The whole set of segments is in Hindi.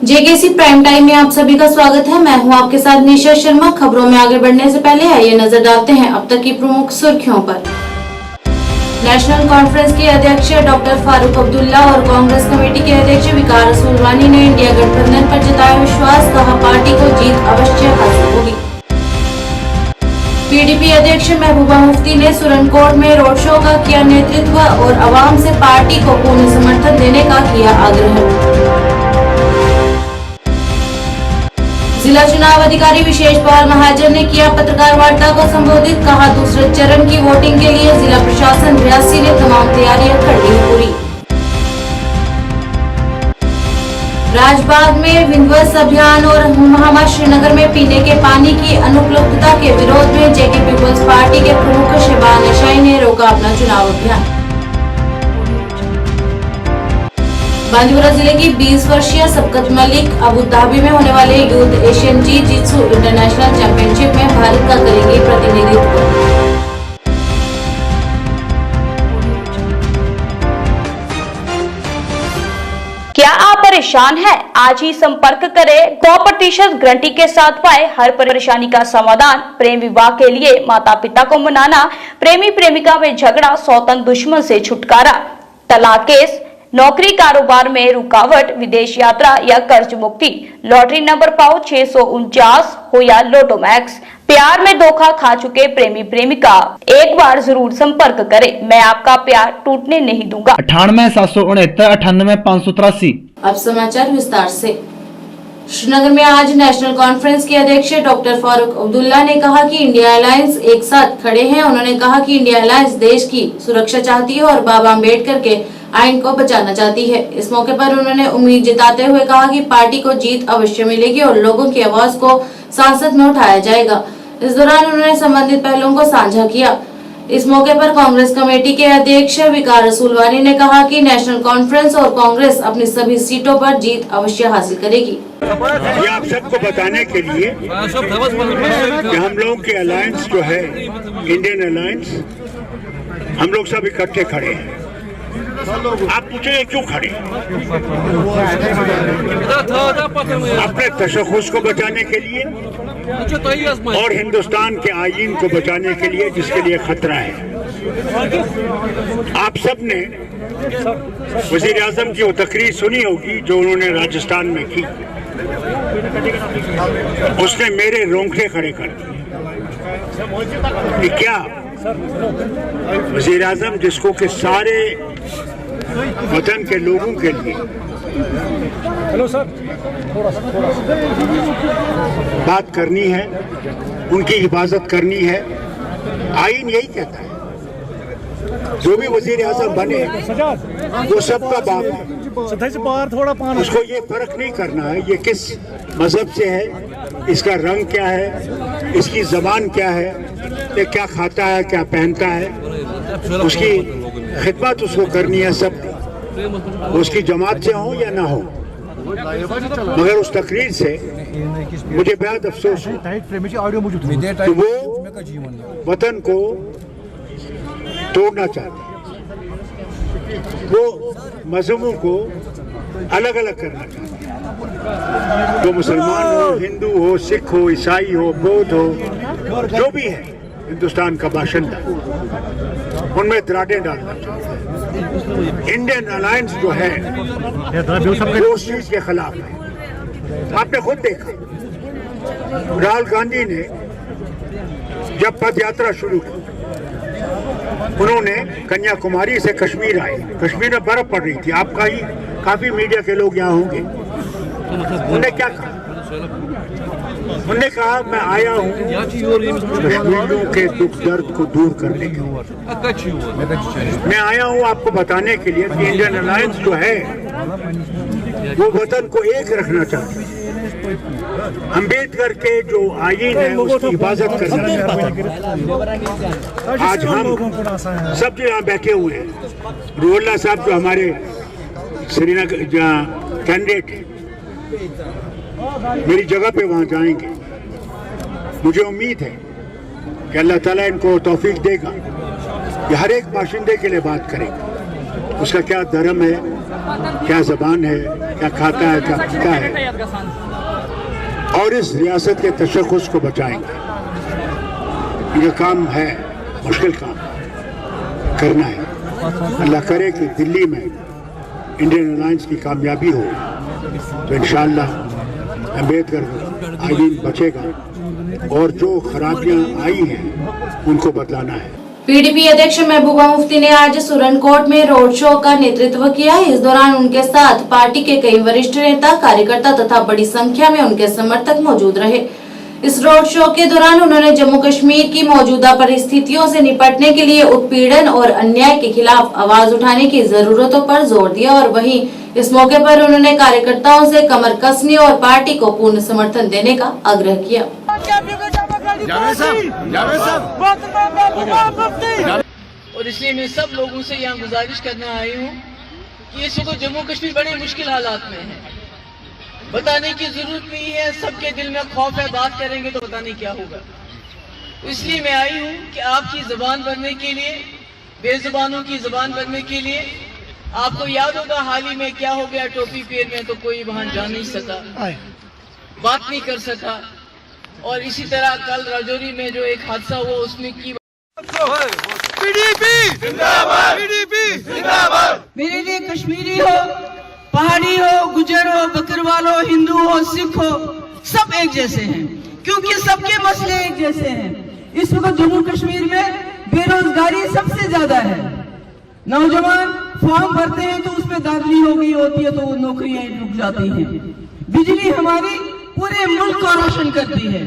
जेकेसी प्राइम टाइम में आप सभी का स्वागत है। मैं हूं आपके साथ निशा शर्मा। खबरों में आगे बढ़ने से पहले आइए नजर डालते हैं अब तक की प्रमुख सुर्खियों पर। नेशनल कॉन्फ्रेंस के अध्यक्ष डॉक्टर फारूक अब्दुल्ला और कांग्रेस कमेटी के अध्यक्ष वकार रसूलवानी ने इंडिया गठबंधन पर जताया विश्वास, कहा पार्टी को जीत अवश्य हासिल होगी। पीडीपी अध्यक्ष महबूबा मुफ्ती ने सुरनकोट में रोड शो का किया नेतृत्व और आवाम से पार्टी को पूर्ण समर्थन देने का किया आग्रह। जिला चुनाव अधिकारी विशेष पवार महाजन ने किया पत्रकार वार्ता को संबोधित, कहा दूसरे चरण की वोटिंग के लिए जिला प्रशासन रियासी ने तमाम तैयारियां कर ली पूरी। राजबाग में विंध्वस अभियान और महामा श्रीनगर में पीने के पानी की अनुपलब्धता के विरोध में जेके पीपल्स पार्टी के प्रमुख शहबाज शाही ने रोका अपना चुनाव अभियान। बांदीपुरा जिले की 20 वर्षीय सबकत मलिक अबू धाबी में होने वाले यूथ एशियन जित्सु इंटरनेशनल चैंपियनशिप में भारत का करेंगे प्रतिनिधित्व। क्या आप परेशान हैं? आज ही संपर्क करें। 100% गारंटी के साथ पाए हर परेशानी का समाधान। प्रेम विवाह के लिए माता पिता को मनाना, प्रेमी प्रेमिका में झगड़ा, सौतन दुश्मन से छुटकारा, तलाक केस, नौकरी कारोबार में रुकावट, विदेश यात्रा या कर्ज मुक्ति, लॉटरी नंबर पाओ 649 हो या लोटो मैक्स, प्यार में धोखा खा चुके प्रेमी प्रेमिका, एक बार जरूर संपर्क करें। मैं आपका प्यार टूटने नहीं दूंगा। 98,769 98,583। अब समाचार विस्तार से। श्रीनगर में आज नेशनल कॉन्फ्रेंस के अध्यक्ष डॉक्टर फारूक अब्दुल्ला ने कहा कि इंडिया अलायंस एक साथ खड़े हैं। उन्होंने कहा कि इंडिया अलायंस देश की सुरक्षा चाहती है और बाबा अम्बेडकर के आइन को बचाना चाहती है। इस मौके पर उन्होंने उम्मीद जताते हुए कहा कि पार्टी को जीत अवश्य मिलेगी और लोगों की आवाज को संसद में उठाया जाएगा। इस दौरान उन्होंने संबंधित पहलुओं को साझा किया। इस मौके पर कांग्रेस कमेटी के अध्यक्ष वकार रसूलवानी ने कहा कि नेशनल कॉन्फ्रेंस और कांग्रेस अपनी सभी सीटों पर जीत अवश्य हासिल करेगी। ये आप सबको बताने के लिए कि हम लोग के अलायंस जो है इंडियन अलायंस, हम लोग सब इकट्ठे खड़े हैं। आप पूछेंगे क्यों खड़े? अपने तशख़्ख़ुस को बचाने के लिए और हिंदुस्तान के आईन को बचाने के लिए, जिसके लिए खतरा है। आप सब ने वज़ीर आज़म की वो तकरीर सुनी होगी जो उन्होंने राजस्थान में की। उसने मेरे रोंगटे खड़े कर दिए कि क्या वज़ीर आज़म, जिसको कि सारे वतन के लोगों के लिए बात करनी है, उनकी हिफाजत करनी है, आईन यही कहता है जो भी वज़ीर आज़म बने वो सबका बाप है। उसको ये फर्क नहीं करना है ये किस मजहब से है, इसका रंग क्या है, इसकी ज़बान क्या है, ये क्या खाता है, क्या पहनता है, उसकी खिदमत उसको करनी है सब, उसकी जमात से हो या ना हो। मगर उस तकरीर से मुझे बेहद अफसोस है कि वो वतन को तोड़ना चाहते हैं, वो मजहबों को अलग अलग करना चाहते हैं। वो मुसलमान हो, हिंदू हो, सिख हो, ईसाई हो, बौद्ध हो, जो भी है हिंदुस्तान का बाशिंदा, उनमें दरारें डालना चाहते हैं। इंडियन अलायंस जो है वो उस चीज के खिलाफ है। आपने खुद देखा राहुल गांधी ने जब पद यात्रा शुरू की, उन्होंने कन्याकुमारी से कश्मीर आए। कश्मीर में बर्फ पड़ रही थी। आपका ही काफी मीडिया के लोग यहाँ होंगे। उन्होंने क्या कहा? उन्होंने कहा मैं आया हूँ कश्मीरियों के दुख दर्द को दूर करने के लिए। मैं आया हूँ आपको बताने के लिए कि इंडियन अलायंस जो है वो वतन को एक रखना चाहती है। अम्बेडकर के जो आईन है उसकी हिफाजत करना चाहती है। आज हम सब जो यहाँ बैठे हुए हैं, रूहुल्लाह साहब जो हमारे श्रीनगर जहाँ कैंडिडेट है, मेरी जगह पे वहाँ जाएंगे। मुझे उम्मीद है कि अल्लाह ताला इनको तौफीक देगा कि हर एक बाशिंदे के लिए बात करेंगे। उसका क्या धर्म है, क्या जबान है, क्या खाता है, क्या पीता है, और इस रियासत के तशख़्ख़ुस को बचाएंगे। ये काम है, मुश्किल काम करना है। अल्लाह करे कि दिल्ली में इंडियन अलायंस की कामयाबी हो तो इंशाअल्लाह अम्बेडकर आईन बचेगा और जो खराबियां आई हैं उनको बदलाना है। पीडीपी अध्यक्ष महबूबा मुफ्ती ने आज सुरनकोट में रोड शो का नेतृत्व किया। इस दौरान उनके साथ पार्टी के कई वरिष्ठ नेता, कार्यकर्ता तथा बड़ी संख्या में उनके समर्थक मौजूद रहे। इस रोड शो के दौरान उन्होंने जम्मू कश्मीर की मौजूदा परिस्थितियों से निपटने के लिए उत्पीड़न और अन्याय के खिलाफ आवाज उठाने की जरूरतों पर जोर दिया और वहीं इस मौके पर उन्होंने कार्यकर्ताओं से कमर कसने और पार्टी को पूर्ण समर्थन देने का आग्रह किया। और इसलिए मैं सब लोगों से यहाँ गुजारिश करने आई हूँ कि इस वक्त जम्मू कश्मीर बड़े मुश्किल हालात में है। बताने की जरूरत नहीं है, सबके दिल में खौफ है, बात करेंगे तो पता नहीं क्या होगा। इसलिए मैं आई हूँ कि आपकी जुबान बनने के लिए, बेजुबानों की जुबान बनने के लिए, आपको याद होगा हाल ही में क्या हो गया टोपी पेड़ में, तो कोई वहां जा नहीं सका, बात नहीं कर सका। और इसी तरह कल राजौरी में जो एक हादसा हुआ उसमें की मेरे लिए कश्मीरी हो, पहाड़ी हो, गुजर हो, बकरवाल हो, हिंदू हो, सिख हो, सब एक जैसे हैं क्योंकि सबके मसले एक जैसे हैं। इस वक्त जम्मू कश्मीर में बेरोजगारी सबसे ज्यादा है। नौजवान फॉर्म भरते हैं तो उसमें दाखिली हो गई होती है तो वो नौकरियां रुक जाती हैं। बिजली हमारी पूरे मुल्क को रोशन करती है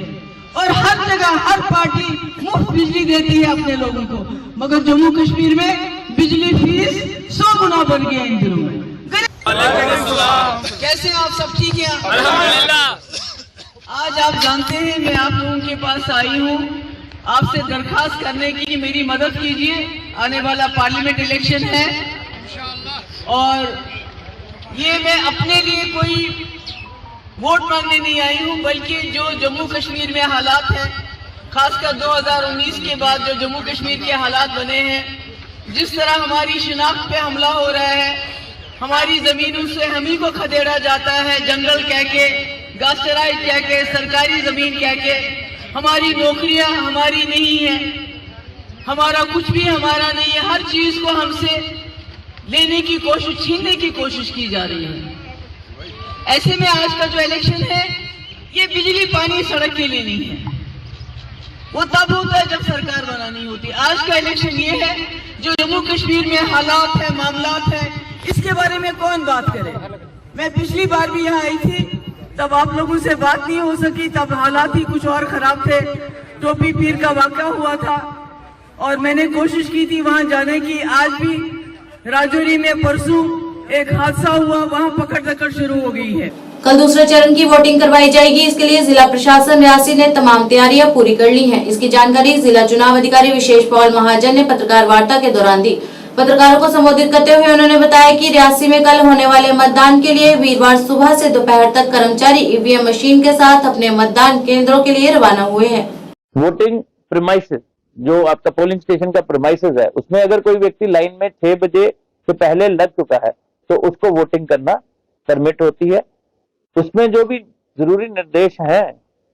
और हर जगह हर पार्टी मुफ्त बिजली देती है अपने लोगों को, मगर जम्मू कश्मीर में बिजली फीस 100 गुना बढ़ गया इन दिनों में। कैसे आप सब ठीक हैं? आज आप जानते हैं मैं आप लोगों के पास आई हूँ आपसे दरखास्त करने की मेरी मदद कीजिए। आने वाला पार्लियामेंट इलेक्शन है और ये मैं अपने लिए कोई वोट मांगने नहीं आई हूँ, बल्कि जो जम्मू कश्मीर में हालात हैं, खासकर 2019 के बाद जो जम्मू कश्मीर के हालात बने हैं, जिस तरह हमारी शिनाख्त पे हमला हो रहा है, हमारी जमीनों से हम ही को खदेड़ा जाता है, जंगल कह के, घासचराई कह के, सरकारी जमीन कह के, हमारी नौकरियां हमारी नहीं है, हमारा कुछ भी हमारा नहीं है, हर चीज को हमसे लेने की कोशिश, छीनने की कोशिश की जा रही है। ऐसे में आज का जो इलेक्शन है ये बिजली पानी सड़क के लिए नहीं है, वो तब होता है जब सरकार बनानी होती। आज का इलेक्शन ये है जो जम्मू कश्मीर में हालात है, मामलात है, इसके बारे में कौन बात करे। मैं पिछली बार भी यहाँ आई थी, तब आप लोगों से बात नहीं हो सकी, तब हालात ही कुछ और खराब थे। टोपी पीर का वाक़या हुआ था और मैंने कोशिश की थी वहां जाने की। आज भी राजौरी में परसों एक हादसा हुआ, वहां पकड़ दकड़ शुरू हो गई है। कल दूसरे चरण की वोटिंग करवाई जाएगी। इसके लिए जिला प्रशासन रियासी ने तमाम तैयारियां पूरी कर ली हैं। इसकी जानकारी जिला चुनाव अधिकारी विशेष पॉल महाजन ने पत्रकार वार्ता के दौरान दी। पत्रकारों को संबोधित करते हुए उन्होंने बताया कि रियासी में कल होने वाले मतदान के लिए वीरवार सुबह से दोपहर तक कर्मचारी ईवीएम मशीन के साथ अपने मतदान केंद्रों के लिए रवाना हुए हैं। वोटिंग प्रीमाइसेस, जो आपका पोलिंग स्टेशन का प्रीमाइसेस है, उसमें अगर कोई व्यक्ति लाइन में 6 बजे से पहले लग चुका है तो उसको वोटिंग करना परमिट होती है। उसमें जो भी जरूरी निर्देश हैं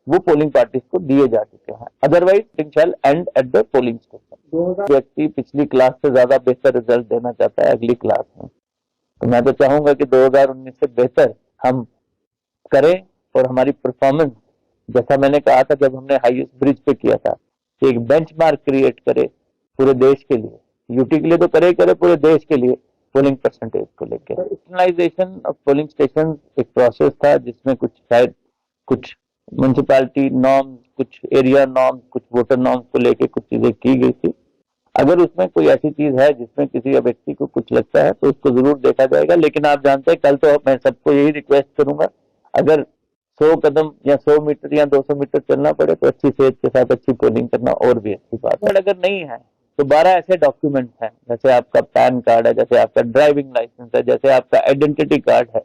वो पोलिंग पार्टीज को दिए जा चुके हैं। Otherwise voting shall end at the polling station. व्यक्ति पिछली क्लास से ज्यादा बेहतर रिजल्ट देना चाहता है अगली क्लास में, तो मैं तो चाहूंगा कि 2019 से बेहतर हम करें और हमारी परफॉर्मेंस, जैसा मैंने कहा था जब हमने हाईएस्ट ब्रिज पे किया था, कि एक बेंचमार्क क्रिएट करे पूरे देश के लिए, यूटी के लिए तो करे पूरे देश के लिए पोलिंग परसेंटेज को लेकर। इंटरनलाइजेशन ऑफ पोलिंग स्टेशन एक प्रोसेस था जिसमें कुछ शायद कुछ म्युनिसिपैलिटी नॉर्म्स, कुछ एरिया नॉर्म्स, कुछ वोटर नॉर्म्स को लेके कुछ चीजें की गई थी। अगर उसमें कोई ऐसी चीज है जिसमें किसी व्यक्ति को कुछ लगता है तो उसको जरूर देखा जाएगा। लेकिन आप जानते हैं कल तो मैं सबको यही रिक्वेस्ट करूंगा, अगर 100 कदम या 100 मीटर या 200 मीटर चलना पड़े तो अच्छी सेहत के साथ अच्छी पोलिंग करना और भी अच्छी बात है। अगर नहीं है तो 12 ऐसे डॉक्यूमेंट हैं, जैसे आपका पैन कार्ड है, जैसे आपका ड्राइविंग लाइसेंस है, जैसे आपका आइडेंटिटी कार्ड है,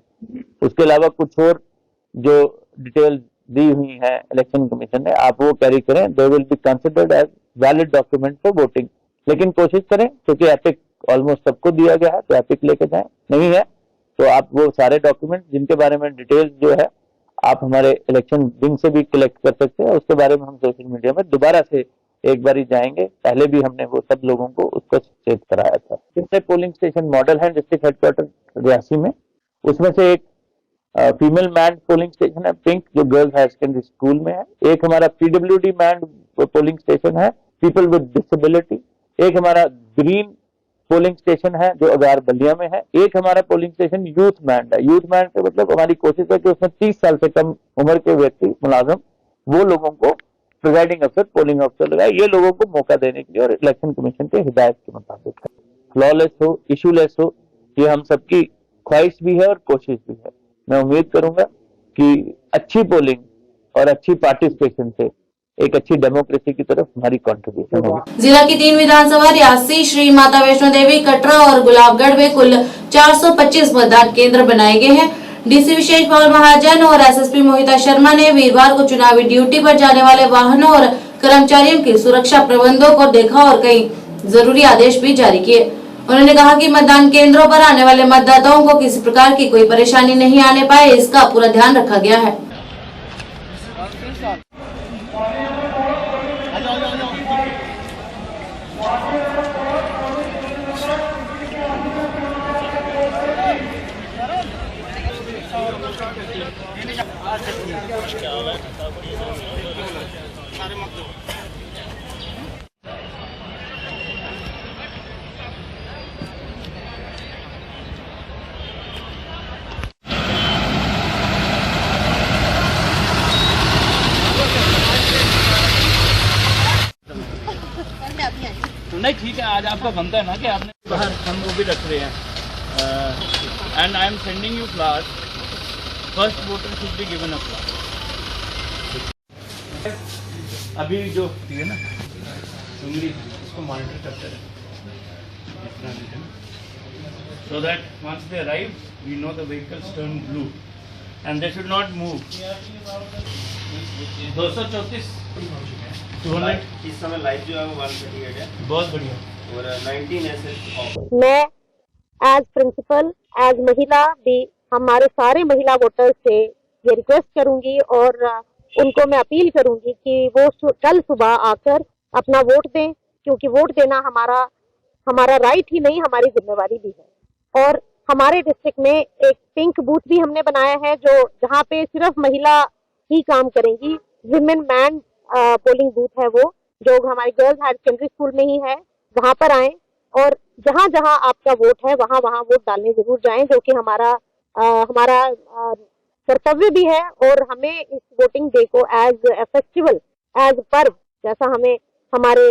उसके अलावा कुछ और जो डिटेल्स दी हुई है इलेक्शन कमीशन ने, आप वो कैरी करें। They will be considered as valid document for voting. लेकिन कोशिश करें, क्योंकि एपिक ऑलमोस्ट सबको दिया गया है, तो एपिक लेके जाएं, नहीं है तो आप वो सारे डॉक्यूमेंट जिनके बारे में डिटेल्स जो है आप हमारे इलेक्शन विंग से भी कलेक्ट कर सकते हैं। उसके बारे में हम सोशल मीडिया में दोबारा से एक बारी जाएंगे। पहले भी हमने वो सब लोगों को उसको चेक कराया था। जितने पोलिंग स्टेशन मॉडल हैं डिस्ट्रिक्ट हेडक्वार्टर रियासी में, उसमें से एक फीमेल मैन पोलिंग स्टेशन है पिंक, जो गर्ल्स हायर सेकेंडरी स्कूल में है। एक हमारा PWD मैन पोलिंग स्टेशन है पीपल विद डिसेबिलिटी। एक हमारा ग्रीन पोलिंग स्टेशन है जो अगार बलिया में है। एक हमारा पोलिंग स्टेशन यूथ मैंड है। यूथ मैंड का मतलब हमारी कोशिश है कि उसमें 30 साल से कम उम्र के व्यक्ति मुलाजम वो लोगों को प्रिजाइडिंग अफसर पोलिंग अफसर लगाए, ये लोगों को मौका देने के लिए और इलेक्शन कमीशन के हिदायत के मुताबिक फ्लॉलेस हो, इशूलेस हो, ये हम सबकी ख्वाहिश भी है और कोशिश भी है। मैं उम्मीद करूंगा कि अच्छी पोलिंग और अच्छी पार्टिसिपेशन से एक अच्छी डेमोक्रेसी की तरफ हमारी कंट्रीब्यूशन होगी। जिला की 3 विधानसभा रियासी, श्री माता वैष्णो देवी, कटरा और गुलाबगढ़ में कुल 425 मतदान केंद्र बनाए गए हैं। डीसी विशेष पवन महाजन और एसएसपी मोहिता शर्मा ने वीरवार को चुनावी ड्यूटी पर जाने वाले वाहनों और कर्मचारियों की सुरक्षा प्रबंधों को देखा और कई जरूरी आदेश भी जारी किए। उन्होंने कहा कि मतदान केंद्रों पर आने वाले मतदाताओं को किसी प्रकार की कोई परेशानी नहीं आने पाए, इसका पूरा ध्यान रखा गया है। नहीं ठीक है, आज आपका बनता है ना कि आपने बाहर हम वो भी रख रहे हैं। And I am sending you flowers. First voter should be given a flower. अभी जो है ना उंगली, इसको मॉनिटर करते रहे so that once they arrive we know the vehicles turn blue and they should not move। 234 200 इस समय लाइव जो है वो 138 है। बहुत बढ़िया। और 19 SS मैं एज प्रिंसिपल एज महिला भी हमारे सारे महिला वोटर्स से ये रिक्वेस्ट करूंगी और उनको मैं अपील करूंगी कि वो कल सुबह आकर अपना वोट दें, क्योंकि वोट देना हमारा राइट ही नहीं, हमारी जिम्मेवारी भी है। और हमारे डिस्ट्रिक्ट में एक पिंक बूथ भी हमने बनाया है जो जहाँ पे सिर्फ महिला ही काम करेंगी। विमेन मैन पोलिंग बूथ है वो, जो हमारे गर्ल्स हायर सेकेंडरी स्कूल में ही है। वहाँ पर आएं और जहाँ जहाँ आपका वोट है वहाँ वहाँ वोट डालने जरूर जाएं, जो कि हमारा कर्तव्य भी है। और हमें इस वोटिंग डे को एज ए फेस्टिवल, एज पर्व, जैसा हमें हमारे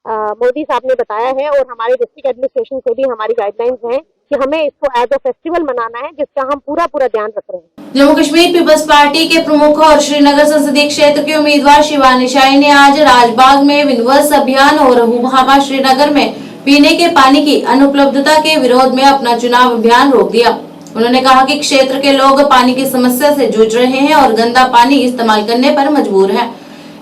मोदी साहब ने बताया है और हमारे डिस्ट्रिक्ट एडमिनिस्ट्रेशन से भी हमारी गाइडलाइंस हैं कि हमें इसको एज अ फेस्टिवल मनाना है, जिसका हम पूरा ध्यान रख रहे हैं। जम्मू कश्मीर पीपल्स पार्टी के प्रमुख और श्रीनगर संसदीय क्षेत्र के उम्मीदवार शिवानी शाही ने आज राजबाग में विनवर्स अभियान और हुबहामा श्रीनगर में पीने के पानी की अनुपलब्धता के विरोध में अपना चुनाव अभियान रोक दिया। उन्होंने कहा कि क्षेत्र के लोग पानी की समस्या से जूझ रहे हैं और गंदा पानी इस्तेमाल करने पर मजबूर हैं।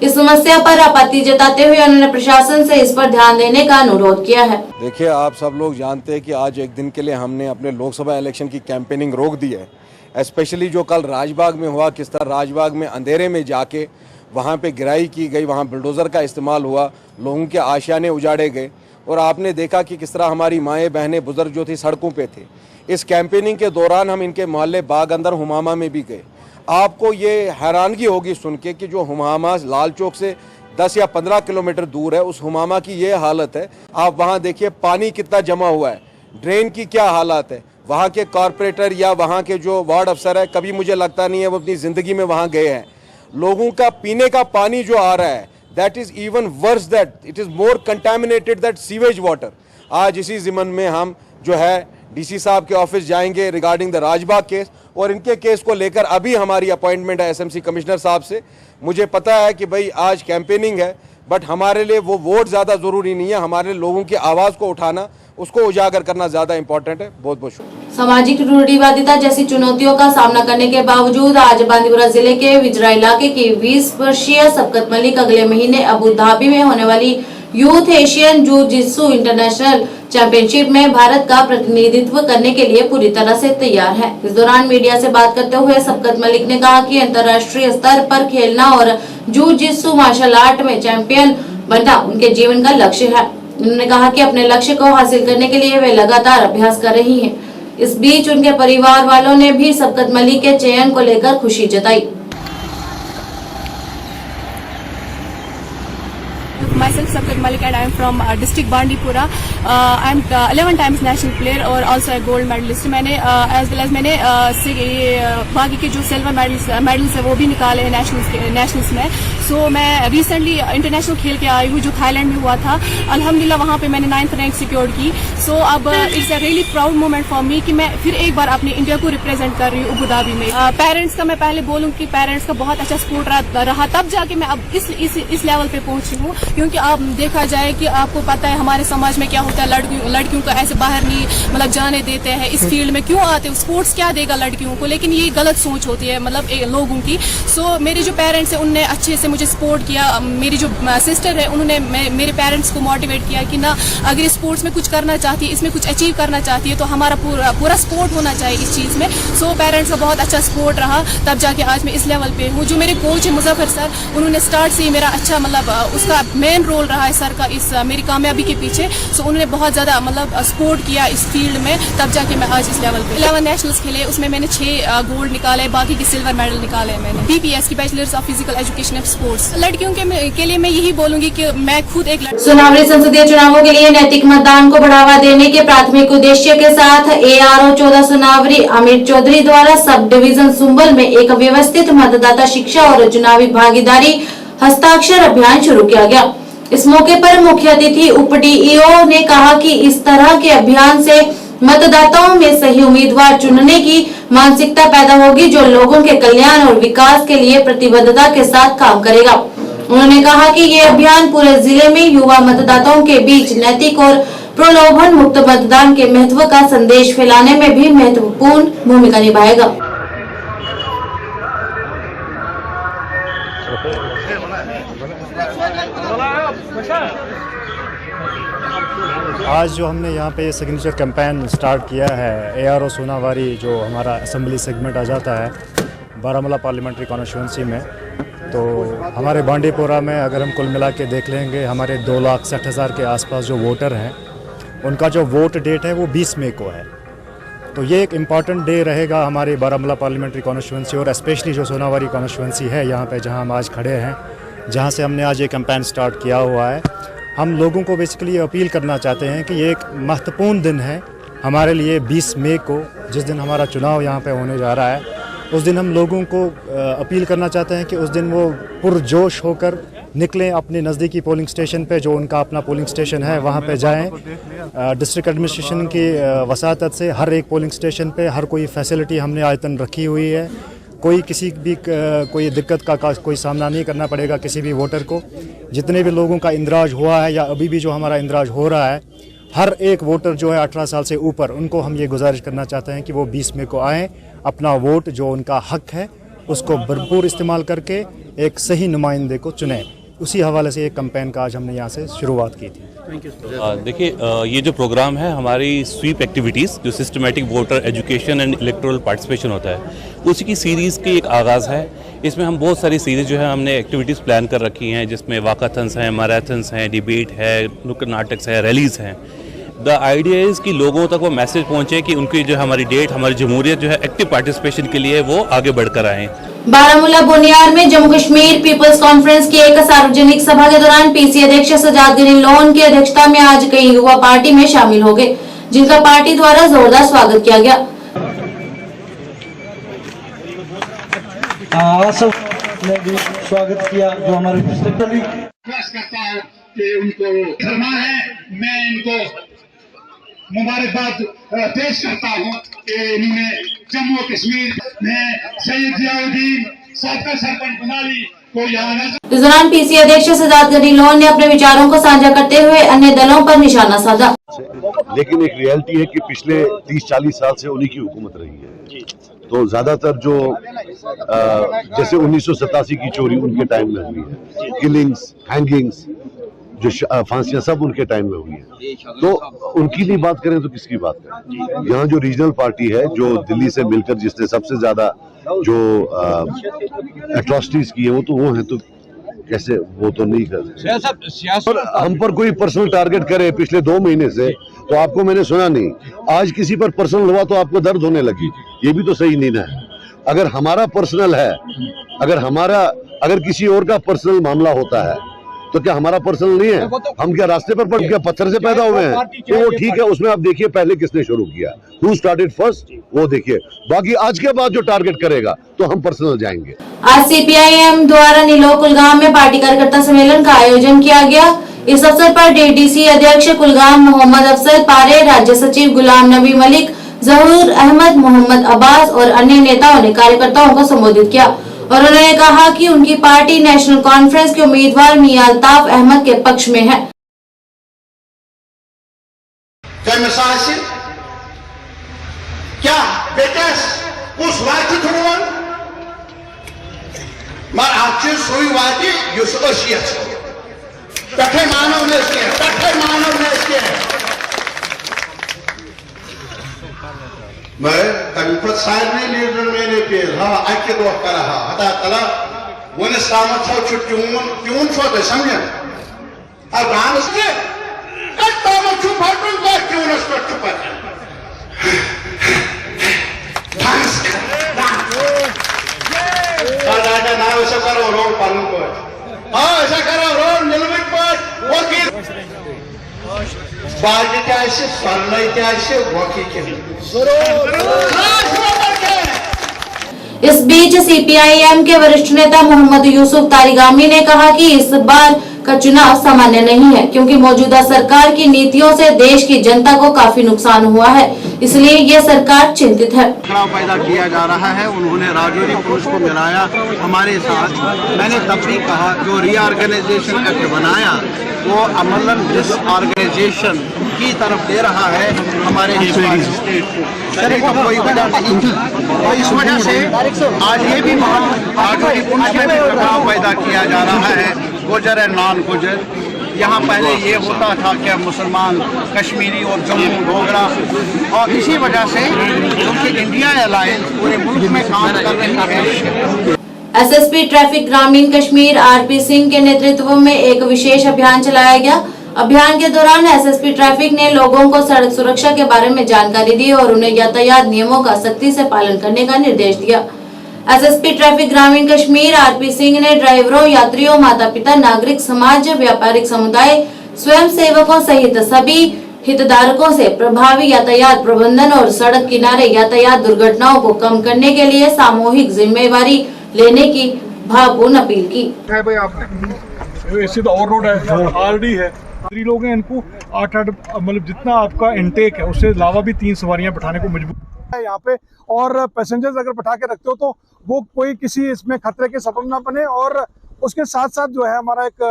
इस समस्या पर आपत्ति जताते हुए उन्होंने प्रशासन से इस पर ध्यान देने का अनुरोध किया है। देखिए, आप सब लोग जानते हैं कि आज एक दिन के लिए हमने अपने लोकसभा इलेक्शन की कैंपेनिंग रोक दी है। स्पेशली जो कल राजबाग में हुआ, किस तरह राजबाग में अंधेरे में जाके वहाँ पे गिराई की गई, वहाँ बुलडोज़र का इस्तेमाल हुआ, लोगों के आशियाने उजाड़े गए और आपने देखा कि किस तरह हमारी माएँ बहनें बुजुर्ग जो थी सड़कों पे थे। इस कैंपेनिंग के दौरान हम इनके मोहल्ले बाग अंदर हुमामा में भी गए। आपको ये हैरानगी होगी सुन के कि जो हुमामा लाल चौक से 10 या 15 किलोमीटर दूर है, उस हुमामा की ये हालत है। आप वहाँ देखिए पानी कितना जमा हुआ है, ड्रेन की क्या हालत है। वहाँ के कॉरपोरेटर या वहाँ के जो वार्ड अफसर है, कभी मुझे लगता नहीं है वो अपनी ज़िंदगी में वहाँ गए हैं। लोगों का पीने का पानी जो आ रहा है, that is even worse, that it is more contaminated that sewage water. आज इसी ज़िमन में हम जो है डीसी साहब के ऑफिस जाएंगे रिगार्डिंग द राजबाग केस, और इनके केस को लेकर अभी हमारी अपॉइंटमेंट है एसएमसी कमिश्नर साहब से। मुझे पता है कि भाई आज कैंपेनिंग है, बट हमारे लिए वो वोट ज़्यादा ज़रूरी नहीं है, हमारे लोगों की आवाज़ को उठाना, उसको उजागर करना ज़्यादा इंपॉर्टेंट है। बहुत बहुत शुक्रिया। सामाजिक रूढ़िवादिता जैसी चुनौतियों का सामना करने के बावजूद आज बांदीपुरा जिले के विजरा इलाके की 20 वर्षीय सबकत मलिक अगले महीने अबू धाबी में होने वाली यूथ एशियन जूजित्सु इंटरनेशनल चैंपियनशिप में भारत का प्रतिनिधित्व करने के लिए पूरी तरह से तैयार है। इस दौरान मीडिया से बात करते हुए शफकत मलिक ने कहा कि अंतर्राष्ट्रीय स्तर पर खेलना और जूजित्सु मार्शल आर्ट में चैंपियन बनना उनके जीवन का लक्ष्य है। उन्होंने कहा कि अपने लक्ष्य को हासिल करने के लिए वे लगातार अभ्यास कर रही हैं। इस बीच उनके परिवार वालों ने भी शफकत मलिक के चयन को लेकर खुशी जताई। Myself Shafkat Malik and I am from district Bandipora. I am 11 times national player और also a gold medalist. मैंने as well as मैंने बाकी के जो सिल्वर मेडल्स है वो भी निकाले हैं नेशनल्स में। सो मैं रिसेंटली इंटरनेशनल खेल के आई हूँ जो थाईलैंड में हुआ था। अल्हम्दुलिल्लाह वहाँ पे मैंने 9th रैंक सिक्योर की। सो अब it's a really proud moment for me कि मैं फिर एक बार अपने इंडिया को रिप्रेजेंट कर रही हूँ अबू धाबी में। पेरेंट्स का मैं पहले बोलूँ कि पेरेंट्स का बहुत अच्छा सपोर्ट रहा तब जाके मैं अब इस लेवल पे पहुंची हूँ। क्योंकि आप देखा जाए कि आपको पता है हमारे समाज में क्या होता है, लड़कियों को ऐसे बाहर नहीं मतलब जाने देते हैं। इस फील्ड में क्यों आते हैं, स्पोर्ट्स क्या देगा लड़कियों को, लेकिन ये गलत सोच होती है मतलब लोगों की। सो मेरे जो पेरेंट्स हैं उनने अच्छे से मुझे सपोर्ट किया। मेरी जो सिस्टर है उन्होंने मेरे पेरेंट्स को मोटिवेट किया कि ना अगर स्पोर्ट्स में कुछ करना चाहती है, इसमें कुछ अचीव करना चाहती है तो हमारा पूरा सपोर्ट होना चाहिए इस चीज़ में। सो पेरेंट्स का बहुत अच्छा सपोर्ट रहा तब जाके आज मैं इस लेवल पे हूँ। जो मेरे कोच है मुजफ्फर सर, उन्होंने स्टार्ट से ही मेरा अच्छा मतलब उसका मेन रोल रहा है सर का इस मेरी कामयाबी के पीछे। सो उन्होंने बहुत ज़्यादा मतलब सपोर्ट किया इस फील्ड में तब जाके मैं आज इस लेवल पे 11 नेशनल्स खेले, उसमें मैंने 6 गोल्ड निकाले, बाकी के सिल्वर मेडल निकाले मैंने। BPS की bachelors of physical education of sports. लड़कियों के लिए मैं यही बोलूंगी कि मैं खुद एक सुनावली संसदीय चुनावों के लिए नैतिक मतदान को बढ़ावा देने के प्राथमिक उद्देश्य के साथ ARO 14 सुनावरी अमित चौधरी द्वारा सब डिवीजन सुंबल में एक व्यवस्थित मतदाता शिक्षा और चुनावी भागीदारी हस्ताक्षर अभियान शुरू किया गया। इस मौके पर मुख्य अतिथि उप DEO ने कहा कि इस तरह के अभियान से मतदाताओं में सही उम्मीदवार चुनने की मानसिकता पैदा होगी जो लोगों के कल्याण और विकास के लिए प्रतिबद्धता के साथ काम करेगा। उन्होंने कहा कि ये अभियान पूरे जिले में युवा मतदाताओं के बीच नैतिक और प्रलोभन मुक्त मतदान के महत्व का संदेश फैलाने में भी महत्वपूर्ण भूमिका निभाएगा। आज जो हमने यहाँ पे सिग्नेचर कैंपेन स्टार्ट किया है ARO सोनावारी जो हमारा असेंबली सेगमेंट आ जाता है बारामूला पार्लियामेंट्री कॉन्स्टिट्यूंसी में, तो हमारे बांडीपुरा में अगर हम कुल मिला के देख लेंगे हमारे 2,60,000 के आसपास जो वोटर हैं उनका जो वोट डेट है वो 20 मई को है। तो ये एक इम्पॉर्टेंट डे रहेगा हमारी बारामूला पार्लियामेंट्री कॉन्स्टिट्यूंसी और स्पेशली जो सोनावारी कॉन्स्टिट्यूंसी है यहाँ पे जहाँ हम आज खड़े हैं, जहाँ से हमने आज ये कैंपेन स्टार्ट किया हुआ है। हम लोगों को बेसिकली अपील करना चाहते हैं कि ये एक महत्वपूर्ण दिन है हमारे लिए 20 मई को, जिस दिन हमारा चुनाव यहाँ पे होने जा रहा है। उस दिन हम लोगों को अपील करना चाहते हैं कि उस दिन वो पुरजोश होकर निकलें अपने नज़दीकी पोलिंग स्टेशन पे, जो उनका अपना पोलिंग स्टेशन है वहाँ पे जाएं। डिस्ट्रिक्ट एडमिनिस्ट्रेशन की वसातत से हर एक पोलिंग स्टेशन पे हर कोई फैसिलिटी हमने आयतन रखी हुई है। कोई किसी भी कोई दिक्कत का कोई सामना नहीं करना पड़ेगा किसी भी वोटर को। जितने भी लोगों का इंदराज हुआ है या अभी भी जो हमारा इंदराज हो रहा है, हर एक वोटर जो है 18 साल से ऊपर, उनको हम ये गुजारिश करना चाहते हैं कि वो 20 मई को आएँ, अपना वोट जो उनका हक है उसको भरपूर इस्तेमाल करके एक सही नुमाइंदे को चुनें। उसी हवाले से एक कैंपेन का आज हमने यहाँ से शुरुआत की थी। देखिए, ये जो प्रोग्राम है हमारी स्वीप एक्टिविटीज़ जो systematic voter education and electoral participation होता है, उसी की सीरीज़ की एक आगाज़ है। इसमें हम बहुत सारी सीरीज़ जो है हमने एक्टिविटीज़ प्लान कर रखी हैं, जिसमें वाकाथन्स हैं, मैराथन्स हैं, डिबेट है, नुक्कड़ नाटक है, रैलीज़ हैं। द आइडिया इज़ कि लोगों तक वो मैसेज पहुँचे कि उनकी जो हमारी डेट, हमारी जमहूरियत जो है एक्टिव पार्टिसिपेशन के लिए वो आगे बढ़कर आएँ। बारामूला बोनियार में जम्मू कश्मीर पीपल्स कॉन्फ्रेंस की एक सार्वजनिक सभा के दौरान PC अध्यक्ष सजाद गनी लोन की अध्यक्षता में आज कई युवा पार्टी में शामिल हो गए, जिनका पार्टी द्वारा जोरदार स्वागत किया गया। ने भी स्वागत किया जो हमारे करता हूँ कि उनको धर्मा है, मैं इनको मुबारकबाद पेश करता हूँ कि इन्होंने जम्मू कश्मीर में सैयद जियाउद्दीन साबका सरपंच बनाली को यहाँ। इस दौरान PC अध्यक्ष सजाद गनी लोन ने अपने विचारों को साझा करते हुए अन्य दलों पर निशाना साधा। लेकिन एक रियलिटी है कि पिछले 30-40 साल से उन्हीं की हुकूमत रही है, तो ज्यादातर जो जैसे 1987 की चोरी उनके टाइम में हुई है, किलिंग्स, हैंगिंग्स, जो फांसियां सब उनके टाइम में हुई हैं। तो उनकी नहीं बात करें तो किसकी बात करें? यहाँ जो रीजनल पार्टी है, जो दिल्ली से मिलकर जिसने सबसे ज्यादा जो एट्रॉसिटीज की है, वो है, तो कैसे वो तो नहीं कर। और हम पर कोई पर्सनल टारगेट करे पिछले 2 महीने से, तो आपको मैंने सुना नहीं। आज किसी पर पर्सनल हुआ तो आपको दर्द होने लगी, ये भी तो सही नहीं ना है। अगर हमारा पर्सनल है, अगर किसी और का पर्सनल मामला होता है तो क्या हमारा पर्सनल नहीं है? हम क्या रास्ते पर क्या पत्थर से पैदा हुए हैं? तो वो ठीक है, उसमें आप देखिए पहले किसने शुरू किया, हु स्टार्टेड फर्स्ट, वो देखिए। बाकी आज के बाद जो टारगेट करेगा तो हम पर्सनल जाएंगे। आज CPIM द्वारा नीलो कुलगाम में पार्टी कार्यकर्ता सम्मेलन का आयोजन किया गया। इस अवसर पर DDC अध्यक्ष कुलगाम मोहम्मद अफजल पारे, राज्य सचिव गुलाम नबी मलिक, जहूर अहमद, मोहम्मद अब्बास और अन्य नेताओं ने कार्यकर्ताओं को संबोधित किया और उन्होंने कहा कि उनकी पार्टी नेशनल कॉन्फ्रेंस के उम्मीदवार मियां अल्ताफ अहमद के पक्ष में है। क्या बेटस उस वाति थोड़वन मार आचु सोई वाति युस अशियत तथे मानव ने इसके मैं तंपत साइड नहीं लीडर मेरे पे हाँ आके दो कर रहा हता तला वो ने सामत था ट्यून फॉर द समझ अब गांव से कट्टा में चुप हटूं का क्यों न चुप डांस दादा ना ऐसा करो रोड पालन पर हाँ ऐसा करो रोड निलमित पर वो की बाजी कैसे फरलाई कैसे वकी के इस बीच CPIM के वरिष्ठ नेता मोहम्मद यूसुफ तारिगामी ने कहा कि इस बार का चुनाव सामान्य नहीं है, क्योंकि मौजूदा सरकार की नीतियों से देश की जनता को काफी नुकसान हुआ है, इसलिए ये सरकार चिंतित है। खराब पैदा किया जा रहा है। उन्होंने राजौरी पुलिस को मिलाया हमारे साथ। मैंने तब भी कहा जो रीऑर्गेनाइजेशन एक्ट बनाया वो अमलन डिसऑर्गेनाइजेशन की तरफ दे रहा है हमारे स्टेट को। कोई वजह नहीं थी, तो इस वजह से आज ये भी राजौरी पुलिस में भी खराब पैदा किया जा रहा है। गुजर है नॉन गुजर, यहाँ पहले ये होता था कि मुसलमान कश्मीरी और जम्मू डोगरा, और इसी वजह से उनकी इंडिया अलायंस पूरे मुल्क में काम कर रही है। SSP ट्रैफिक ग्रामीण कश्मीर RP सिंह के नेतृत्व में एक विशेष अभियान चलाया गया। अभियान के दौरान SSP ट्रैफिक ने लोगों को सड़क सुरक्षा के बारे में जानकारी दी और उन्हें यातायात नियमों का सख्ती से पालन करने का निर्देश दिया। SSP ट्रैफिक ग्रामीण कश्मीर RP सिंह ने ड्राइवरों, यात्रियों, माता पिता, नागरिक समाज, व्यापारिक समुदाय, स्वयं सेवकों सहित सभी हितधारकों से प्रभावी यातायात प्रबंधन और सड़क किनारे यातायात दुर्घटनाओं को कम करने के लिए सामूहिक जिम्मेवारी लेने की भावपूर्ण अपील की। भाई आपने ऐसे तो और रोड है, RD है, 3 लोग हैं, इनको 8 मतलब जितना आपका इनटेक है उससे अलावा भी 3 सवारियां बैठाने को मजबूर है यहाँ पे। और पैसेंजर्स अगर बैठा के रखते हो तो वो कोई किसी इसमें खतरे के सबब ना बने। और उसके साथ साथ जो है हमारा एक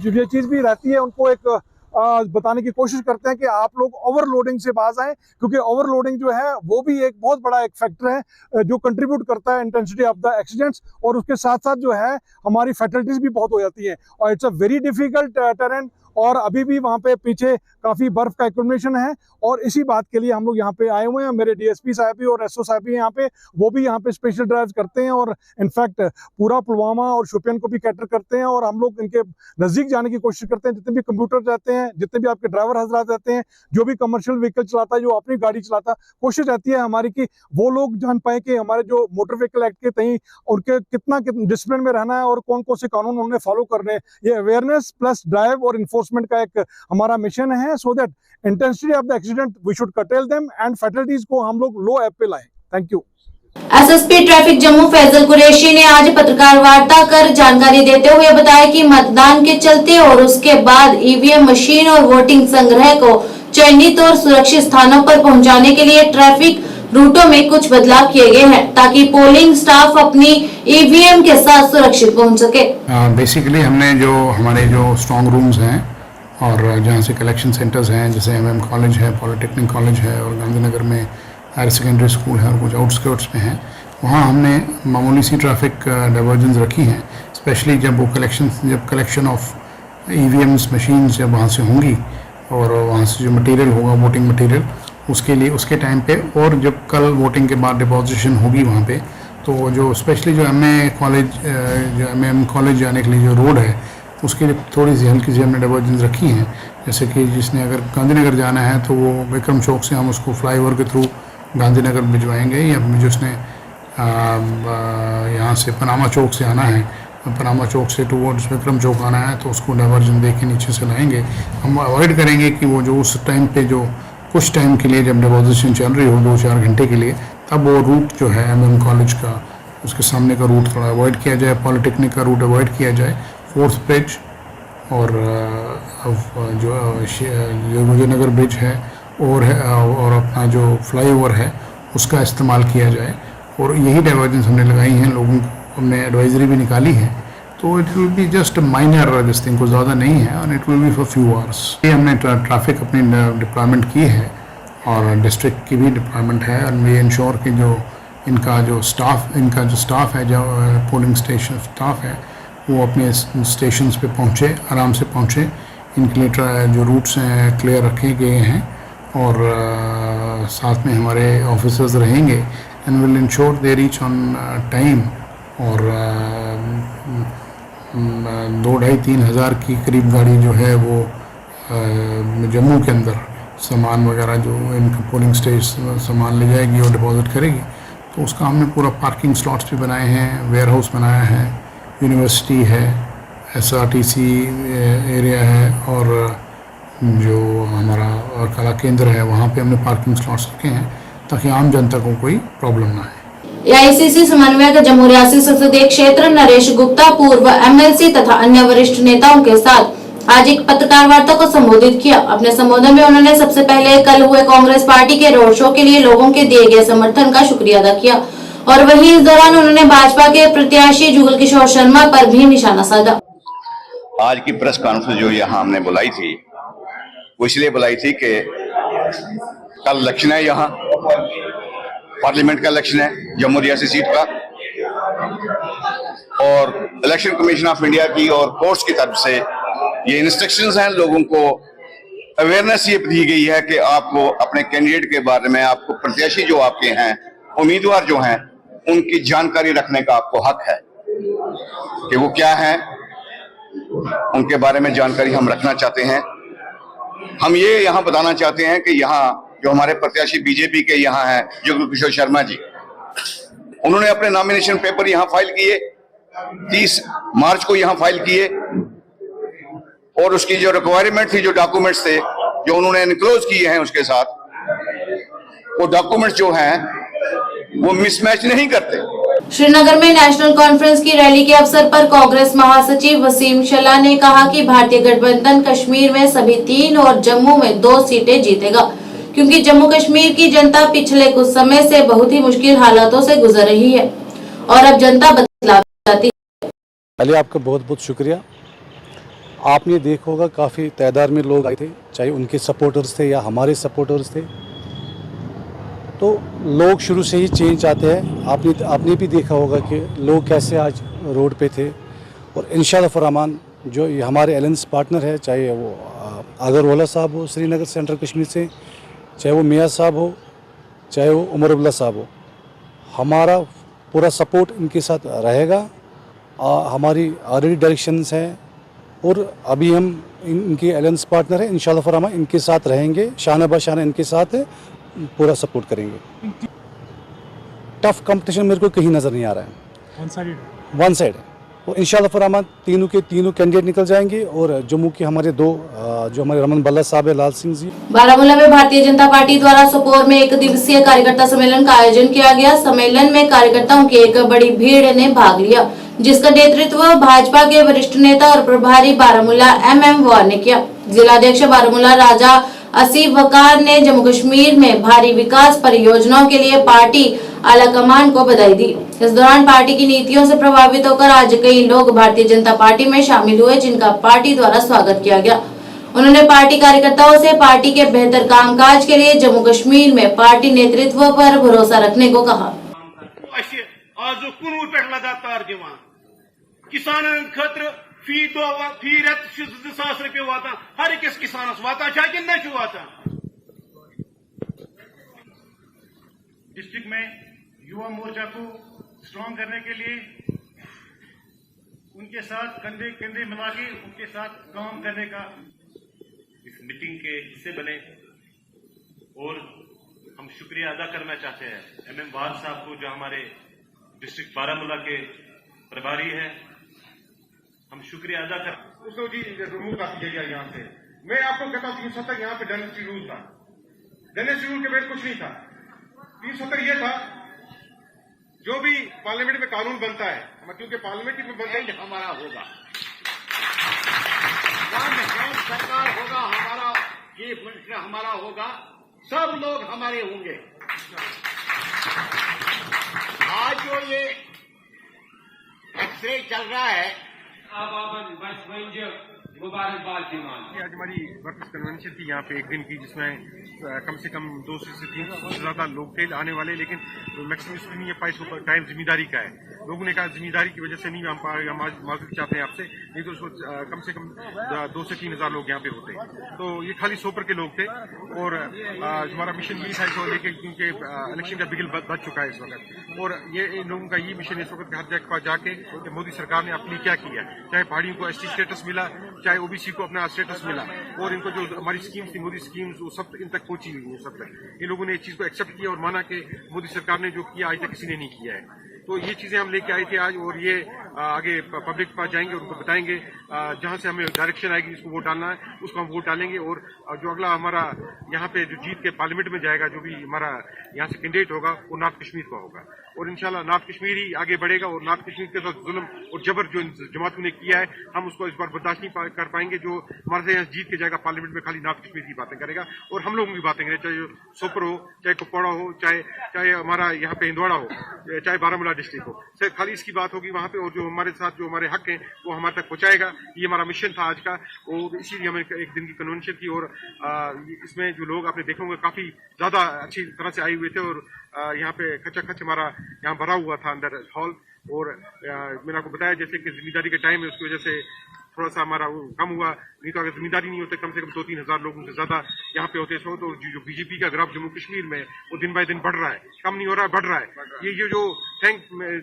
ये चीज भी रहती है, उनको एक बताने की कोशिश करते हैं कि आप लोग ओवरलोडिंग से बाज आए, क्योंकि ओवरलोडिंग जो है वो भी एक बहुत बड़ा एक फैक्टर है जो कंट्रीब्यूट करता है इंटेंसिटी ऑफ द एक्सीडेंट्स, और उसके साथ साथ जो है हमारी फैटलिटीज भी बहुत हो जाती हैं। और it's a very difficult terrain, और अभी भी वहाँ पे पीछे काफ़ी बर्फ का एक्यूमुलेशन है, और इसी बात के लिए हम लोग यहाँ पे आए हुए हैं। मेरे DSP साहब भी और SO साहब भी यहाँ पे, वो भी यहाँ पे स्पेशल ड्राइव्स करते हैं, और इनफैक्ट पूरा पुलवामा और शोपियान को भी कैटर करते हैं, और हम लोग इनके नज़दीक जाने की कोशिश करते हैं। जितने भी कंप्यूटर रहते हैं, जितने भी आपके ड्राइवर हजरात रहते हैं, जो भी कमर्शियल व्हीकल चलाता है, जो अपनी गाड़ी चलाता, कोशिश रहती है हमारी कि वो लोग जान पाए कि हमारे जो मोटर व्हीकल एक्ट के तहत उनके कितना डिसिप्लिन में रहना है और कौन कौन से कानून उन्हें फॉलो करने। ये अवेयरनेस प्लस ड्राइव और इन्फोर्समेंट का एक हमारा मिशन है, so that intensity of the accident we should curtail them and fatalities को हम लोग लो एप पे लाएं। Thank you. SSP traffic Jammu Faisal Qureshi ने आज पत्रकार वार्ता कर जानकारी देते हुए बताया कि मतदान के चलते और उसके बाद EVM मशीन और वोटिंग संग्रह को चयनित और सुरक्षित स्थानों पर पहुंचाने के लिए ट्रैफिक रूटों में कुछ बदलाव किए गए हैं, ताकि पोलिंग स्टाफ अपनी EVM के साथ सुरक्षित पहुंच सके। बेसिकली हमने जो हमारे जो स्ट्रॉन्ग रूम्स हैं और जहाँ से कलेक्शन सेंटर्स हैं, जैसे MM कॉलेज है, पॉलिटेक्निक कॉलेज है, और गांधीनगर में हायर सेकेंडरी स्कूल है और कुछ आउटस्कर्ट्स में हैं, वहाँ हमने मामूली सी ट्रैफिक डाइवर्जन्स रखी हैं, स्पेशली जब कलेक्शन ऑफ EVMs मशीन्स जब वहाँ से होंगी और वहाँ से जो मटेरियल होगा वोटिंग मटेरियल उसके लिए उसके टाइम पे, और जब कल वोटिंग के बाद डिपॉजिशन होगी वहाँ पे, तो जो स्पेशली जो MM कॉलेज जाने के लिए जो रोड है उसके लिए थोड़ी सी हल्की सी हमने डाइवर्जन रखी हैं। जैसे कि जिसने अगर गांधीनगर जाना है तो वो विक्रम चौक से हम उसको फ्लाईओवर के थ्रू गांधीनगर भिजवाएंगे, या जिसने यहाँ से पनामा चौक से आना है, पनामा चौक से टूवर्ड्स विक्रम चौक आना है तो उसको डाइवर्जन दे के नीचे से लाएंगे। हम अवॉइड करेंगे कि वो जो उस टाइम पे जो कुछ टाइम के लिए जब डिपॉजिशन चल रही हो 2-4 घंटे के लिए, तब वो रूट जो है MM कॉलेज का उसके सामने का रूट थोड़ा अवॉइड किया जाए, पॉलिटेक्निक का रूट अवॉइड किया जाए, 4th ब्रिज और जो विजयनगर ब्रिज है और अपना जो फ्लाईओवर है उसका इस्तेमाल किया जाए। और यही डाइवर्जेंस हमने लगाई हैं, लोगों को हमने एडवाइजरी भी निकाली है, तो it will be just minor this thing, को ज़्यादा नहीं है, और it will be for few hours. ये हमने ट्रैफिक अपनी डिप्लॉयमेंट की है और डिस्ट्रिक्ट की भी डिप्लॉयमेंट है, और वी इंश्योर कि जो इनका जो स्टाफ है, जो पोलिंग स्टेशन स्टाफ है, वो अपने स्टेशंस पे पहुँचे, आराम से पहुँचे। इनके लिए जो रूट्स हैं क्लियर रखे गए हैं, और साथ में हमारे ऑफिसर्स रहेंगे and will ensure they reach on time. और 2-2.5-3 हज़ार की करीब गाड़ी जो है वो जम्मू के अंदर सामान वगैरह जो इनका पोलिंग स्टेशन सामान ले जाएगी और डिपॉजिट करेगी। तो उसका हमने पूरा पार्किंग स्लॉट्स भी बनाए हैं, वेयर हाउस बनाया है, यूनिवर्सिटी है, SRTC एरिया है, और जो हमारा कला केंद्र है वहाँ पे हमने पार्किंग स्लॉट्स रखे हैं ताकि आम जनता को कोई प्रॉब्लम ना आए। AICC समन्वयक जम्मू रियासी संसदीय क्षेत्र नरेश गुप्ता पूर्व MLC तथा अन्य वरिष्ठ नेताओं के साथ आज एक पत्रकार वार्ता को संबोधित किया। अपने संबोधन में उन्होंने सबसे पहले कल हुए कांग्रेस पार्टी के रोड शो के लिए लोगों के दिए गए समर्थन का शुक्रिया अदा किया, और वहीं इस दौरान उन्होंने भाजपा के प्रत्याशी जुगल किशोर शर्मा पर भी निशाना साधा। आज की प्रेस कॉन्फ्रेंस जो यहाँ हमने बुलाई थी वो इसलिए बुलाई थी कि कल इलेक्शन है, यहाँ पार्लियामेंट का इलेक्शन है जम्मू रियासी सीट का, और इलेक्शन कमीशन ऑफ इंडिया की और कोर्ट्स की तरफ से ये इंस्ट्रक्शंस हैं, लोगों को अवेयरनेस ये दी गई है कि आपको अपने कैंडिडेट के बारे में, आपको प्रत्याशी जो आपके हैं, उम्मीदवार जो हैं, उनकी जानकारी रखने का आपको हक है कि वो क्या है, उनके बारे में जानकारी हम रखना चाहते हैं। हम ये यहाँ बताना चाहते हैं कि यहाँ जो हमारे प्रत्याशी बीजेपी के यहाँ हैं जुगल किशोर शर्मा जी, उन्होंने अपने नॉमिनेशन पेपर यहाँ फाइल किए, 30 मार्च को यहाँ फाइल किए, और उसकी जो रिक्वायरमेंट थी, जो डॉक्यूमेंट्स थे जो उन्होंने एनक्लोज किए हैं उसके साथ, वो डॉक्यूमेंट्स जो हैं वो मिसमैच नहीं करते। श्रीनगर में नेशनल कॉन्फ्रेंस की रैली के अवसर पर कांग्रेस महासचिव वसीम शला ने कहा कि भारतीय गठबंधन कश्मीर में सभी 3 और जम्मू में 2 सीटें जीतेगा, क्योंकि जम्मू कश्मीर की जनता पिछले कुछ समय से बहुत ही मुश्किल हालातों से गुजर रही है और अब जनता बदलाव चाहती है। पहले आपका बहुत बहुत शुक्रिया। आपने देखा होगा काफ़ी तादाद में लोग आए थे, चाहे उनके सपोर्टर्स थे या हमारे सपोर्टर्स थे, तो लोग शुरू से ही चेंज चाहते हैं। आपने भी देखा होगा कि लोग कैसे आज रोड पे थे, और इंशाअल्लाह रहमान जो ये हमारे अलायंस पार्टनर है, चाहे वो अगरवाला साहब हो श्रीनगर सेंट्रल कश्मीर से, चाहे वो मियाँ साहब हो, चाहे वो उमर अब्दुल्ला साहब हो, हमारा पूरा सपोर्ट इनके साथ रहेगा। हमारी ऑलरेडी डायरेक्शंस हैं, और अभी हम इनके अलायंस पार्टनर हैं, इंशाअल्लाह रहमान इनके साथ रहेंगे, शाना बशाना इनके साथ पूरा सपोर्ट करेंगे। टफ कंपटीशन मेरे को कहीं नज़र नहीं आ रहा है, वन साइड है। तो इंशाअल्लाह रहमान तीनों के तीनों कैंडिडेट निकल जाएंगे, और जम्मू के हमारे 2 जो हमारे रमन बल्ला साहब है, लाल सिंह जी। बारामूला में भारतीय जनता पार्टी द्वारा सोपोर में 1 दिवसीय कार्यकर्ता सम्मेलन का आयोजन किया गया। सम्मेलन में कार्यकर्ताओं की एक बड़ी भीड़ ने भाग लिया, जिसका नेतृत्व भाजपा के वरिष्ठ नेता और प्रभारी बारामूला MM वार ने किया। जिलाध्यक्ष बारामूला राजा आसिफ वकार ने जम्मू कश्मीर में भारी विकास परियोजनाओं के लिए पार्टी आलाकमान को बधाई दी। इस दौरान पार्टी की नीतियों से प्रभावित होकर आज कई लोग भारतीय जनता पार्टी में शामिल हुए, जिनका पार्टी द्वारा स्वागत किया गया। उन्होंने पार्टी कार्यकर्ताओं से पार्टी के बेहतर कामकाज के लिए जम्मू कश्मीर में पार्टी नेतृत्व पर भरोसा रखने को कहा। आज 19 पे लगातार दिवान किसानन खतर फी रेत 2,000 रुपये वातान हर अकिस किसानस वातान कि न वातान। डिस्ट्रिक्ट में युवा मोर्चा को स्ट्रांग करने के लिए उनके साथ कंधे कंधे मिला के उनके साथ काम करने का इस मीटिंग के हिस्से बने। और हम शुक्रिया अदा करना चाहते हैं MM वार साहब को, जो हमारे डिस्ट्रिक्ट बारामूला के प्रभारी हैं। हम शुक्रिया अदा कर उसको जी रिमूव कर दिया यहाँ से। मैं आपको कहता हूँ 370 यहाँ पे डायनेस्टी रूल था। डायनेस्टी रूल के बाद कुछ नहीं था। 370 ये था जो भी पार्लियामेंट में कानून बनता है, क्योंकि पार्लियामेंट में बनता है हमारा होगा, सरकार होगा हमारा, चीफ मिनिस्टर हमारा होगा, सब लोग हमारे होंगे। आज जो ये एक्सरे चल रहा है आज हमारी वर्कर्स कन्वेंशन थी यहाँ पे एक दिन की, जिसमें कम से कम 200 से 300 से ज्यादा लोग थे आने वाले, लेकिन मैक्सिमम इसलिए ये 500 टाइम जिम्मेदारी का है। लोगों ने कहा जिम्मेदारी की वजह से नहीं हम माजूद चाहते हैं आपसे, नहीं तो उसको कम से कम 2 से 3 हजार लोग यहाँ पे होते। तो ये खाली सोपर के लोग थे और हमारा मिशन यही था इसको लेके, क्योंकि इलेक्शन का बिगल बच चुका है इस वक्त। और ये इन लोगों का ये मिशन इस वक्त हर जगह पर जाके मोदी सरकार ने अपनी क्या किया, चाहे पहाड़ियों को ST स्टेटस मिला, चाहे OBC को अपना स्टेटस मिला, और इनको जो हमारी स्कीम्स थी मोदी स्कीम्स वो सब इन तक पहुंची हुई है। सब तक इन लोगों ने इस चीज को एक्सेप्ट किया और माना कि मोदी सरकार ने जो किया आज तक किसी ने नहीं किया है। तो ये चीजें हम लेके आए थे आज, और ये आगे पब्लिक के पास जाएंगे, उनको बताएंगे जहां से हमें डायरेक्शन आएगी इसको वोट डालना है उसको हम वोट डालेंगे। और जो अगला हमारा यहाँ पे जो जीत के पार्लियामेंट में जाएगा, जो भी हमारा यहाँ से कैंडिडेट होगा वो नॉर्थ कश्मीर का होगा, और इंशाल्लाह नॉर्थ कश्मीर ही आगे बढ़ेगा। और नॉर्थ कश्मीर के साथ जुल्म और जबर जो जमातों ने किया है, हम उसको इस बार बर्दाश्त नहीं कर पाएंगे। जो हमारे से यहाँ जीत के जाएगा पार्लियामेंट में, खाली नॉर्थ कश्मीर की बातें करेगा और हम लोगों की बातें करेंगे, चाहे सोपर हो, चाहे कुपवाड़ा हो, चाहे हमारा यहाँ पे हिंदवाड़ा हो, चाहे बारामूला डिस्ट्रिक्ट हो, सिर्फ खाली इसकी बात होगी वहां पे। और जो हमारे साथ जो हमारे हक हैं वो हमारे तक पहुंचाएगा। ये हमारा मिशन था आज का, और इसीलिए हमें एक दिन की कन्वेंशन थी। और इसमें जो लोग आपने देखे होंगे काफी ज्यादा अच्छी तरह से आए हुए थे, और यहाँ पे खचा खच हमारा यहाँ भरा हुआ था अंदर हॉल। और मैंने आपको बताया जैसे कि जिम्मेदारी का टाइम है, उसकी वजह से थोड़ा सा हमारा कम हुआ, नहीं तो अगर जिम्मेदारी नहीं होते कम से कम 2-3 हजार लोगों से ज्यादा यहाँ पे होते। तो जो BJP का ग्राफ जम्मू कश्मीर में वो दिन बाय दिन बढ़ रहा है, कम नहीं हो रहा है, बढ़ रहा है। ये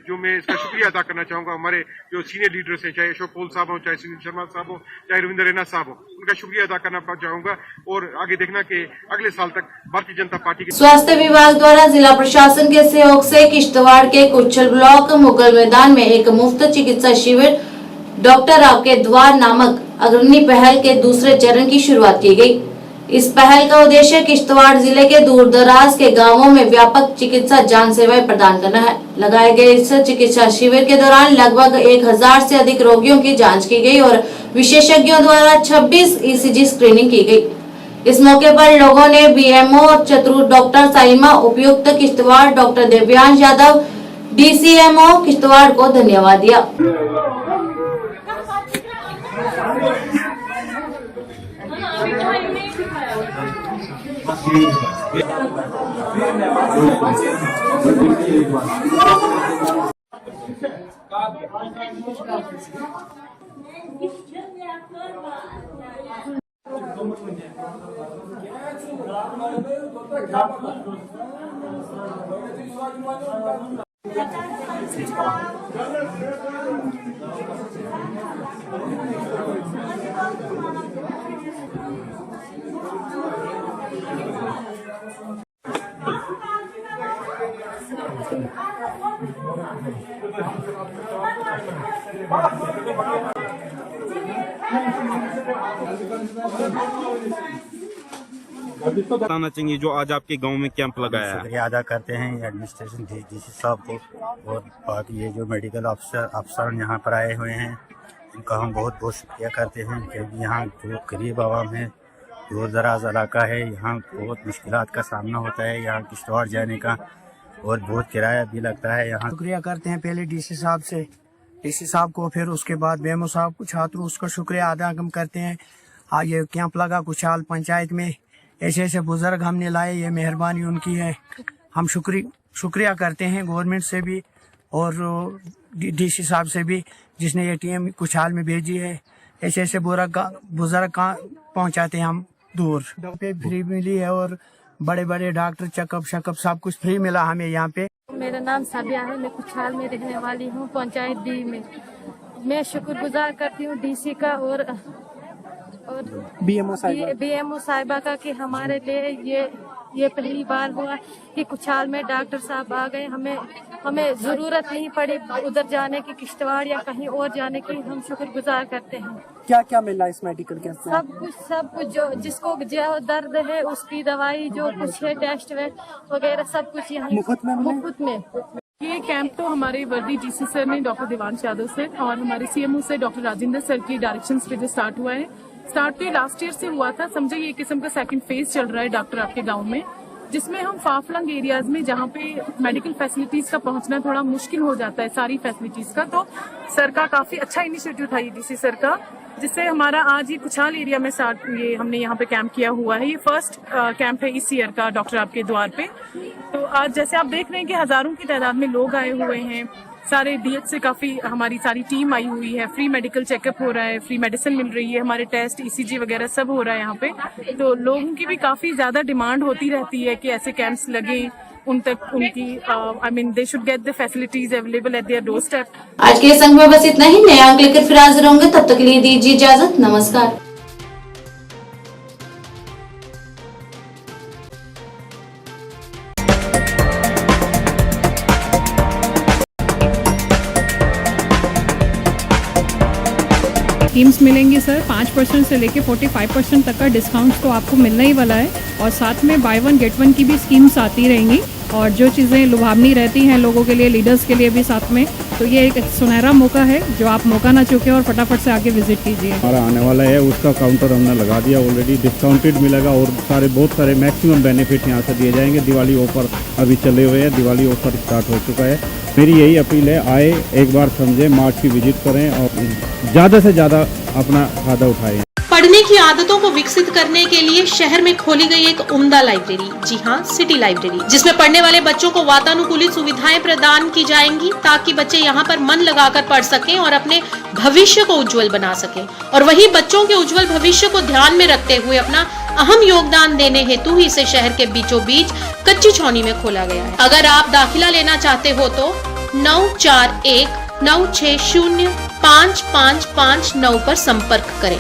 जो मैं इसका शुक्रिया अदा करना चाहूंगा हमारे जो सीनियर लीडर्स हैं, चाहे अशोक पोल साहब हो, चाहे सुनील शर्मा साहब हो, चाहे रविंद्र रैना साहब हो, उनका शुक्रिया अदा करना चाहूंगा। और आगे देखना कि अगले साल तक भारतीय जनता पार्टी के स्वास्थ्य विभाग द्वारा जिला प्रशासन के सहयोग से किश्तवाड़ के कुचल ब्लॉक मुगल मैदान में एक मुफ्त चिकित्सा शिविर डॉक्टर आपके द्वार नामक अग्रणी पहल के दूसरे चरण की शुरुआत की गई। इस पहल का उद्देश्य किश्तवाड़ जिले के दूर दराज के गांवों में व्यापक चिकित्सा जांच सेवाएं प्रदान करना है। लगाए गए इस चिकित्सा शिविर के दौरान लगभग 1000 से अधिक रोगियों की जांच की गई और विशेषज्ञों द्वारा 26 ECG स्क्रीनिंग की गई। इस मौके पर लोगों ने BMO चतुर डॉक्टर साइमा उपायुक्त किश्तवाड़ डॉक्टर देव्यांश यादव DCMO किश्तवाड़ को धन्यवाद दिया। बताना चाहिए जो आज आपके गांव में कैंप लगाया है। शुक्रिया अदा करते हैं एडमिनिस्ट्रेशन DC साहब को, और बाकी ये जो मेडिकल अफसर यहाँ पर आए हुए हैं इनका हम बहुत बहुत शुक्रिया करते हैं, क्योंकि यहाँ जो गरीब आवाम है, दूर दराज इलाका है, यहाँ बहुत मुश्किलात का सामना होता है यहाँ किश्तवाड़ जाने का, और बहुत किराया भी लगता है यहाँ। शुक्रिया करते हैं पहले DC साहब से, DC साहब को, फिर उसके बाद BMO साहब को, छात्र उसका शुक्रिया अदा हम करते हैं। ये कैंप लगा कुचाल पंचायत में, ऐसे ऐसे बुजुर्ग हमने लाए, ये मेहरबानी उनकी है। हम शुक्रिया करते हैं गवर्नमेंट से भी, और डीसी साहब से भी जिसने ये टीम कुछाल में भेजी है। ऐसे ऐसे बुजुर्ग पहुंचाते हैं हम दूर। पे फ्री मिली है और बड़े बड़े डॉक्टर चेकअप शकअप सब कुछ फ्री मिला हमें यहाँ पे। मेरा नाम साबिया है, मैं कुछाल में रहने वाली हूँ, पंचायत डी में। मैं शुक्रगुजार करती हूँ डीसी का और बीएमओ साहिबा का कि हमारे लिए ये पहली बार हुआ कि कुछाल में डॉक्टर साहब आ गए। हमें जरूरत नहीं पड़ी उधर जाने की, किश्तवाड़ या कहीं और जाने की। हम शुक्रगुजार करते हैं। क्या क्या मिला इस मेडिकल कैंप में? सब कुछ जो जिसको जो दर्द है उसकी दवाई जो कुछ है, टेस्ट वगैरह सब कुछ यहाँ मुफ्त में। ये कैंप तो हमारे वर्दी डीसी सर ने, डॉक्टर देवांश यादव सर और हमारे सीएमओ से डॉक्टर राजेंद्र सर की डायरेक्शंस पे जो स्टार्ट हुआ है। स्टार्ट तो लास्ट ईयर से हुआ था, समझे ये किस्म का सेकंड फेज चल रहा है डॉक्टर आपके गांव में, जिसमें हम फाफलंग एरियाज में जहां पे मेडिकल फैसिलिटीज का पहुंचना थोड़ा मुश्किल हो जाता है सारी फैसिलिटीज का, तो सर का काफी अच्छा इनिशिएटिव था ये डीसी सर का, जिससे हमारा आज ये कुछाल एरिया में ये हमने यहाँ पे कैंप किया हुआ है। ये फर्स्ट कैंप है इस ईयर का डॉक्टर आपके द्वार पे। तो आज जैसे आप देख रहे हैं कि हजारों की तादाद में लोग आए हुए हैं, सारे डीएच से काफी हमारी सारी टीम आई हुई है, फ्री मेडिकल चेकअप हो रहा है, फ्री मेडिसिन मिल रही है, हमारे टेस्ट ईसीजी वगैरह सब हो रहा है यहाँ पे। तो लोगों की भी काफी ज्यादा डिमांड होती रहती है कि ऐसे कैंप्स लगे, उन तक उनकी they should get the facilities available at their door step. आज के संग में बस इतना ही। नया अंक लेकर फिर हाजिर होंगे, तब तक के लिए दीजिए इजाजत। नमस्कार। स्कीम्स मिलेंगी सर, 5% से लेके 45% तक का डिस्काउंट तो आपको मिलने ही वाला है, और साथ में बाय वन गेट वन की भी स्कीम्स आती रहेंगी। और जो चीज़ें लुभावनी रहती हैं लोगों के लिए, लीडर्स के लिए भी साथ में, तो ये एक सुनहरा मौका है जो आप मौका ना चूकें और फटाफट से आके विजिट कीजिए। हमारा आने वाला है उसका काउंटर हमने लगा दिया ऑलरेडी, डिस्काउंटेड मिलेगा और बहुत सारे मैक्सिमम बेनिफिट यहाँ से दिए जाएंगे। दिवाली ऑफर अभी चले हुए हैं, दिवाली ऑफर स्टार्ट हो चुका है। मेरी यही अपील है, आए एक बार समझें, मार्च की विजिट करें और ज़्यादा से ज़्यादा अपना फायदा उठाएं। पढ़ने की आदतों को विकसित करने के लिए शहर में खोली गई एक उम्दा लाइब्रेरी, जी हाँ, सिटी लाइब्रेरी, जिसमें पढ़ने वाले बच्चों को वातानुकूलित सुविधाएं प्रदान की जाएंगी ताकि बच्चे यहाँ पर मन लगाकर पढ़ सकें और अपने भविष्य को उज्जवल बना सकें। और वही बच्चों के उज्जवल भविष्य को ध्यान में रखते हुए अपना अहम योगदान देने हेतु ही इसे शहर के बीचों बीच कच्ची छौनी में खोला गया है। अगर आप दाखिला लेना चाहते हो तो 9419605559 पर संपर्क करें।